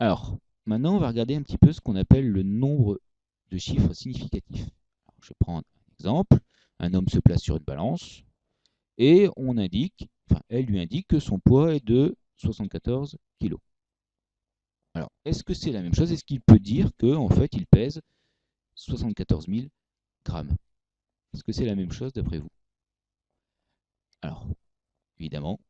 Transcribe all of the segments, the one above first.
Alors, maintenant, on va regarder un petit peu ce qu'on appelle le nombre de chiffres significatifs. Alors, je vais prendre un exemple. Un homme se place sur une balance et elle lui indique que son poids est de 74 kg. Alors, est-ce que c'est la même chose? Est-ce qu'il peut dire qu'en fait, il pèse 74 000 grammes? Est-ce que c'est la même chose d'après vous? Alors, évidemment,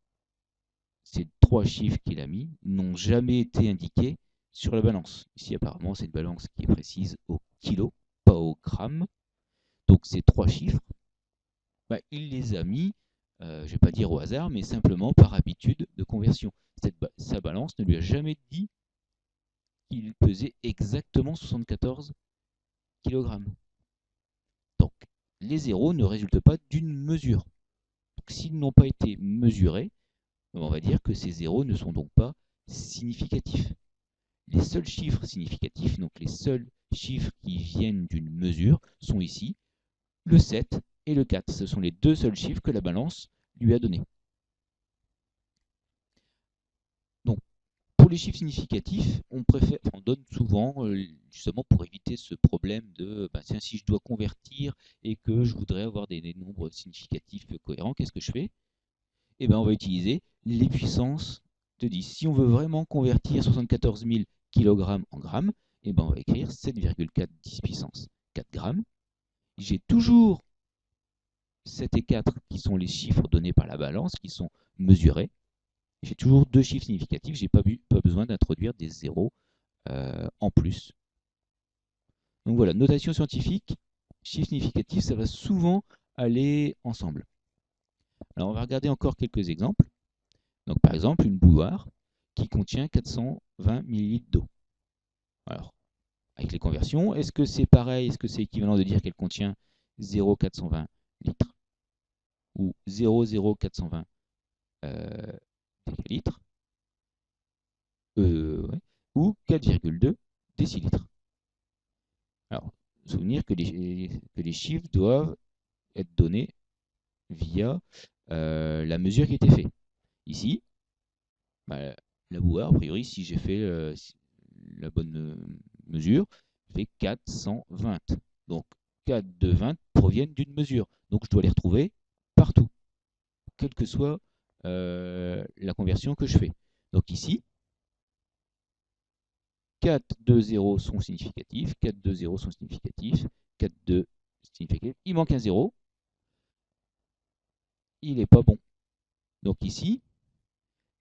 ces trois chiffres qu'il a mis n'ont jamais été indiqués sur la balance. Ici, apparemment, c'est une balance qui est précise au kilo, pas au gramme. Donc, ces trois chiffres, il les a mis, je ne vais pas dire au hasard, mais simplement par habitude de conversion. Sa balance ne lui a jamais dit qu'il pesait exactement 74 kg. Donc, les zéros ne résultent pas d'une mesure. Donc, s'ils n'ont pas été mesurés, on va dire que ces zéros ne sont donc pas significatifs. Les seuls chiffres significatifs, donc les seuls chiffres qui viennent d'une mesure, sont ici le 7 et le 4. Ce sont les deux seuls chiffres que la balance lui a donnés. Donc, pour les chiffres significatifs, on donne souvent, justement pour éviter ce problème de si je dois convertir et que je voudrais avoir des nombres significatifs cohérents, qu'est-ce que je fais? On va utiliser les puissances de 10. Si on veut vraiment convertir 74 000 kg en grammes, on va écrire 7,4 puissance 4 grammes. J'ai toujours 7 et 4 qui sont les chiffres donnés par la balance, qui sont mesurés. J'ai toujours deux chiffres significatifs, je n'ai pas besoin d'introduire des zéros en plus. Donc voilà, notation scientifique, chiffre significatif, ça va souvent aller ensemble. Alors on va regarder encore quelques exemples. Donc par exemple, une bouilloire qui contient 420 ml d'eau. Alors, avec les conversions, est-ce que c'est pareil? Est-ce que c'est équivalent de dire qu'elle contient 0,420 litres ou 0,0420 litres ouais, ou 4,2 décilitres? Alors, souvenir que les chiffres doivent être donnés via la mesure qui a été faite. Ici, la bouilloire, a priori, si j'ai fait la bonne mesure, fait 420. Donc 4 de 20 proviennent d'une mesure. Donc je dois les retrouver partout, quelle que soit la conversion que je fais. Donc ici, 4 de 0 sont significatifs, 4 de 0 sont significatifs, 4 de significatifs. Il manque un 0, il n'est pas bon. Donc ici,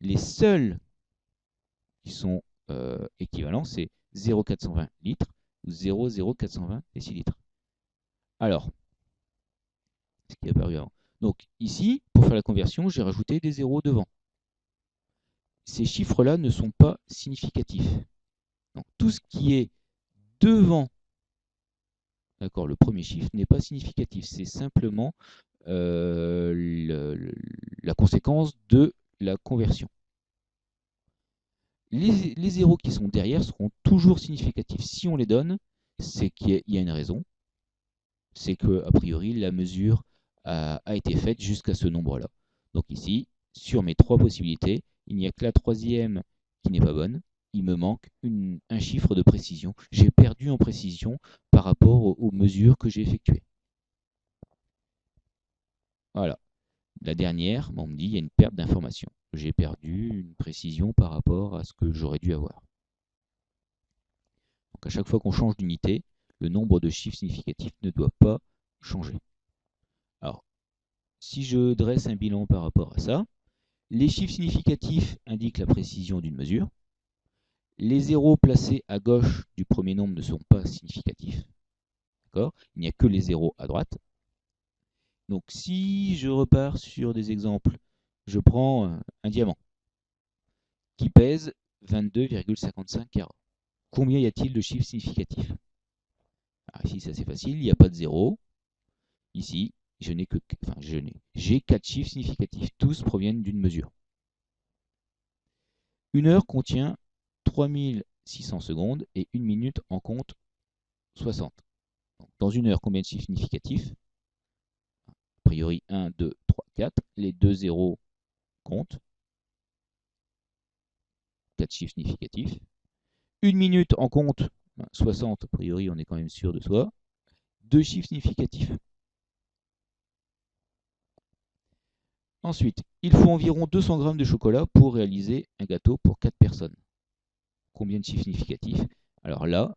les seuls qui sont équivalents, c'est 0,420 litres ou 0,0420 décilitres. Alors, ce qui est apparu avant. Donc ici, pour faire la conversion, j'ai rajouté des zéros devant. Ces chiffres-là ne sont pas significatifs. Donc tout ce qui est devant, d'accord, le premier chiffre n'est pas significatif. C'est simplement la conséquence de la conversion. Les zéros qui sont derrière seront toujours significatifs. Si on les donne, c'est qu'il y a une raison. C'est que, a priori, la mesure a été faite jusqu'à ce nombre-là. Donc ici, sur mes trois possibilités, il n'y a que la troisième qui n'est pas bonne. Il me manque un chiffre de précision. J'ai perdu en précision par rapport aux mesures que j'ai effectuées. Voilà. La dernière, on me dit il y a une perte d'information. J'ai perdu une précision par rapport à ce que j'aurais dû avoir. Donc à chaque fois qu'on change d'unité, le nombre de chiffres significatifs ne doit pas changer. Alors, si je dresse un bilan par rapport à ça, les chiffres significatifs indiquent la précision d'une mesure. Les zéros placés à gauche du premier nombre ne sont pas significatifs. Il n'y a que les zéros à droite. Donc si je repars sur des exemples, je prends un diamant qui pèse 22,55 carats. Combien y a-t-il de chiffres significatifs? Alors ici, c'est assez facile, il n'y a pas de zéro. Ici, j'ai 4 chiffres significatifs. Tous proviennent d'une mesure. Une heure contient 3600 secondes et une minute en compte 60. Donc, dans une heure, combien de chiffres significatifs? A priori 1, 2, 3, 4. Les deux zéros comptent. 4 chiffres significatifs. 1 minute en compte, 60, a priori, on est quand même sûr de soi. 2 chiffres significatifs. Ensuite, il faut environ 200 g de chocolat pour réaliser un gâteau pour 4 personnes. Combien de chiffres significatifs? Alors là,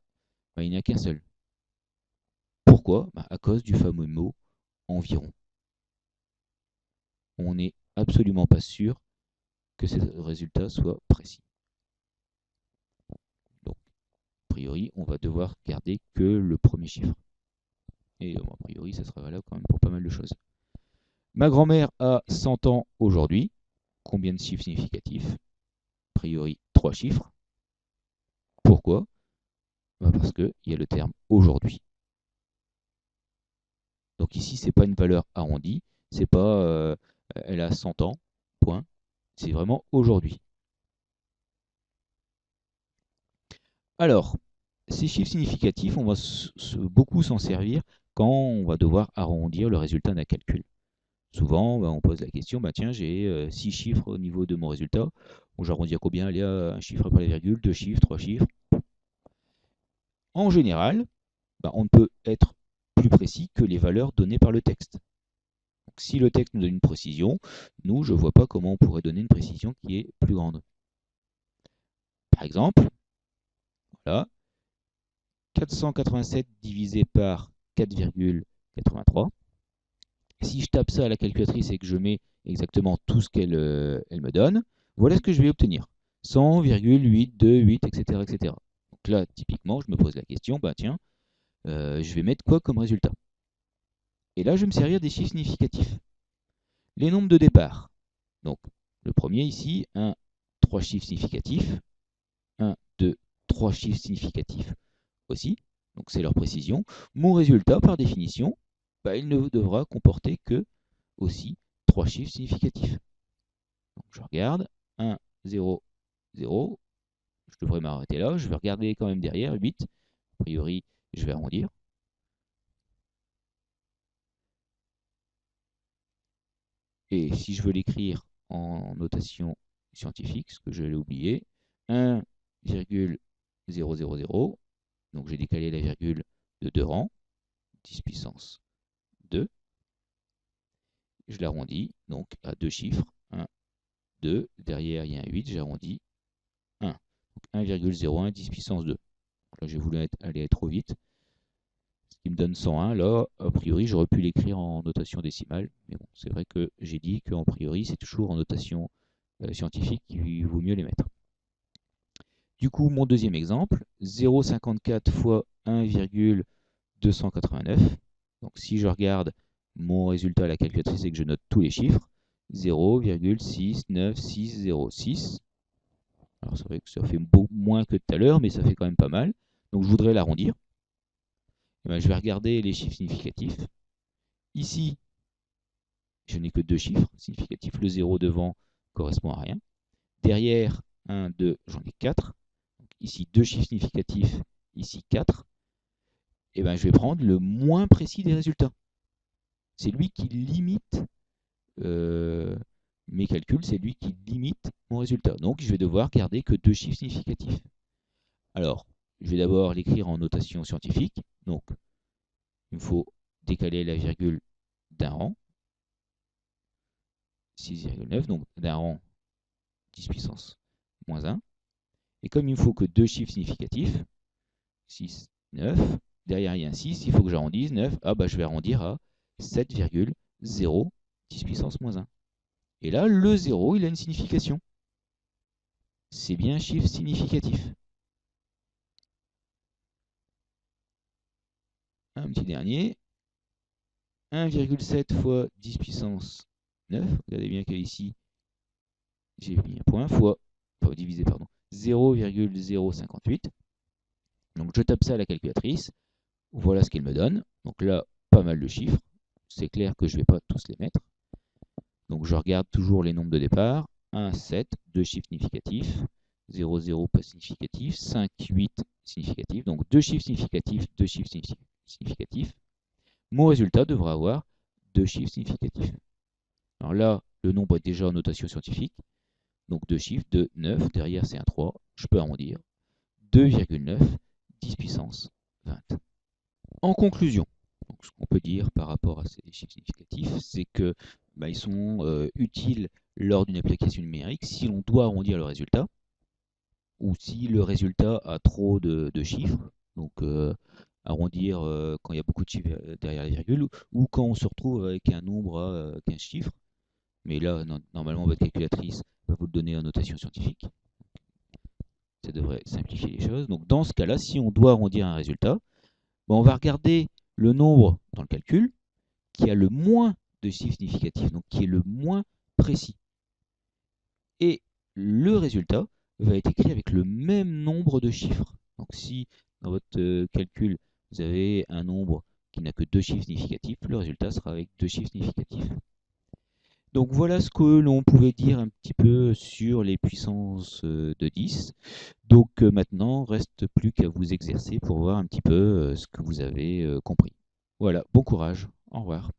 il n'y a qu'un seul. Pourquoi? À cause du fameux mot environ. On n'est absolument pas sûr que ce résultat soit précis. Donc, a priori, on va devoir garder que le premier chiffre. Et a priori, ça sera valable quand même pour pas mal de choses. Ma grand-mère a 100 ans aujourd'hui. Combien de chiffres significatifs? A priori, 3 chiffres. Pourquoi? Parce qu'il y a le terme aujourd'hui. Donc ici, ce n'est pas une valeur arrondie. C'est pas elle a 100 ans, point. C'est vraiment aujourd'hui. Alors, ces chiffres significatifs, on va beaucoup s'en servir quand on va devoir arrondir le résultat d'un calcul. Souvent, on pose la question, tiens, j'ai 6 chiffres au niveau de mon résultat. Bon, j'arrondis à combien? Il y a un chiffre après la virgule, 2 chiffres, 3 chiffres. En général, on ne peut être plus précis que les valeurs données par le texte. Donc, si le texte nous donne une précision, nous, je ne vois pas comment on pourrait donner une précision qui est plus grande. Par exemple, voilà, 487 divisé par 4,83. Si je tape ça à la calculatrice et que je mets exactement tout ce qu'elle me donne, voilà ce que je vais obtenir. 100,828, etc., etc. Donc là, typiquement, je me pose la question, tiens, je vais mettre quoi comme résultat? Et là, je vais me servir des chiffres significatifs. Les nombres de départ. Donc, le premier ici, 1, 3 chiffres significatifs. 1, 2, 3 chiffres significatifs aussi. Donc, c'est leur précision. Mon résultat, par définition, il ne devra comporter que aussi 3 chiffres significatifs. Donc, je regarde. 1, 0, 0. Je devrais m'arrêter là. Je vais regarder quand même derrière. 8. A priori, je vais arrondir. Et si je veux l'écrire en notation scientifique, ce que je l'ai oublié, 1,000, donc j'ai décalé la virgule de 2 rangs, 10 puissance 2. Je l'arrondis donc à 2 chiffres, 1, 2. Derrière, il y a un 8, j'arrondis 1. Donc 1,01, 10 puissance 2. Donc là, j'ai voulu aller trop vite. Ce qui me donne 101. Là, a priori, j'aurais pu l'écrire en notation décimale. Mais bon, c'est vrai que j'ai dit qu'en priori, c'est toujours en notation scientifique qu'il vaut mieux les mettre. Du coup, mon deuxième exemple, 0,54 fois 1,289. Donc si je regarde mon résultat à la calculatrice et que je note tous les chiffres, 0,69606. Alors c'est vrai que ça fait beaucoup moins que tout à l'heure, mais ça fait quand même pas mal. Donc je voudrais l'arrondir. Je vais regarder les chiffres significatifs. Ici, je n'ai que 2 chiffres significatifs. Le 0 devant correspond à rien. Derrière, 1, 2, j'en ai 4. Donc ici, 2 chiffres significatifs. Ici, 4. Et je vais prendre le moins précis des résultats. C'est lui qui limite mes calculs, c'est lui qui limite mon résultat. Donc, je vais devoir garder que 2 chiffres significatifs. Alors, je vais d'abord l'écrire en notation scientifique. Donc, il me faut décaler la virgule d'un rang. 6,9, donc d'un rang 10 puissance moins 1. Et comme il me faut que 2 chiffres significatifs, 6, 9, derrière il y a un 6, il faut que j'arrondisse, 9, je vais arrondir à 7,0, 10 puissance moins 1. Et là, le 0, il a une signification. C'est bien un chiffre significatif. Un petit dernier. 1,7 fois 10 puissance 9. Regardez bien qu'ici, j'ai mis un point, fois, divisé, pardon, 0,058. Donc je tape ça à la calculatrice. Voilà ce qu'il me donne. Donc là, pas mal de chiffres. C'est clair que je ne vais pas tous les mettre. Donc je regarde toujours les nombres de départ. 1, 7, 2 chiffres significatifs. 0, 0 pas significatif. 5, 8 significatifs. Donc 2 chiffres significatifs, 2 chiffres significatifs. Mon résultat devra avoir 2 chiffres significatifs. Alors là, le nombre est déjà en notation scientifique. Donc 2 chiffres, 2, 9. Derrière, c'est un 3. Je peux arrondir. 2,9, 10 puissance 20. En conclusion, donc ce qu'on peut dire par rapport à ces chiffres significatifs, c'est que ils sont utiles lors d'une application numérique si l'on doit arrondir le résultat, ou si le résultat a trop de chiffres, donc arrondir quand il y a beaucoup de chiffres derrière les virgules, ou quand on se retrouve avec un nombre à 15 chiffres. Mais là, normalement, votre calculatrice va vous le donner en notation scientifique. Ça devrait simplifier les choses. Donc dans ce cas-là, si on doit arrondir un résultat, on va regarder le nombre dans le calcul qui a le moins de chiffres significatifs, donc qui est le moins précis. Et le résultat va être écrit avec le même nombre de chiffres. Donc si dans votre calcul, vous avez un nombre qui n'a que 2 chiffres significatifs, le résultat sera avec 2 chiffres significatifs. Donc voilà ce que l'on pouvait dire un petit peu sur les puissances de 10. Donc maintenant, reste plus qu'à vous exercer pour voir un petit peu ce que vous avez compris. Voilà, bon courage, au revoir.